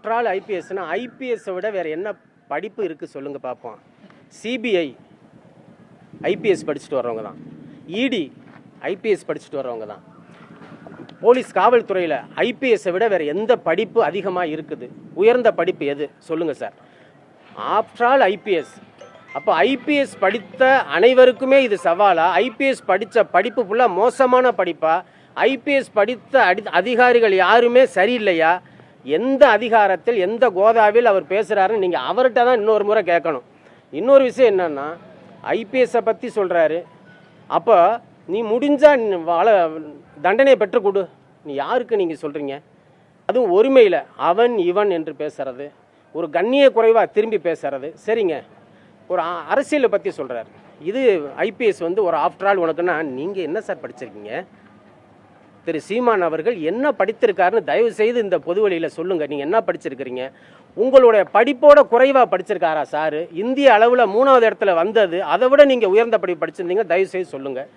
After all ஐபிஎஸ்னா ஐபிஎஸ்ஸை விட வேறு என்ன படிப்பு இருக்குது சொல்லுங்கள் பார்ப்போம். சிபிஐ ஐபிஎஸ் படிச்சுட்டு வர்றவங்க தான், இடி ஐபிஎஸ் படிச்சுட்டு வர்றவங்க தான். போலீஸ் காவல்துறையில் ஐபிஎஸ்ஸை விட வேறு எந்த படிப்பு அதிகமாக இருக்குது? உயர்ந்த படிப்பு எது சொல்லுங்கள் சார்? After all IPS. அப்போ ஐபிஎஸ் படித்த அனைவருக்குமே இது சவாலா? ஐபிஎஸ் படித்த படிப்பு ஃபுல்லாக மோசமான படிப்பா? ஐபிஎஸ் படித்த அதிகாரிகள் யாருமே சரியில்லையா? எந்த அதிகாரத்தில் எந்த கோதாவில் அவர் பேசுகிறாருன்னு நீங்கள் அவர்கிட்ட தான் இன்னொரு முறை கேட்கணும். இன்னொரு விஷயம் என்னென்னா, ஐபிஎஸ்ஸை பற்றி சொல்கிறாரு, அப்போ நீ முடிஞ்சால் தண்டனையை பெற்றுக் கொடு. நீ யாருக்கு நீங்கள் சொல்கிறீங்க? அதுவும் ஒருமையில் அவன் இவன் என்று பேசுறது, ஒரு கண்ணிய குறைவாக திரும்பி பேசுறது. சரிங்க, ஒரு அரசியலை பற்றி சொல்கிறார். இது ஐபிஎஸ் ஒரு ஆஃப்டர் ஆல் உனக்குன்னா நீங்கள் என்ன சார் படிச்சிருக்கீங்க? திரு சீமான் அவர்கள் என்ன படித்திருக்காருன்னு தயவு செய்து இந்த பொது வழியில் சொல்லுங்கள். நீங்கள் என்ன படிச்சிருக்கிறீங்க? உங்களுடைய படிப்போட குறைவாக படிச்சிருக்காரா சார்? இந்திய அளவில் 3வது இடத்துல வந்தது, அதை விட நீங்கள் உயர்ந்த படிப்பு படிச்சிருந்தீங்க, தயவு செய்து சொல்லுங்கள்.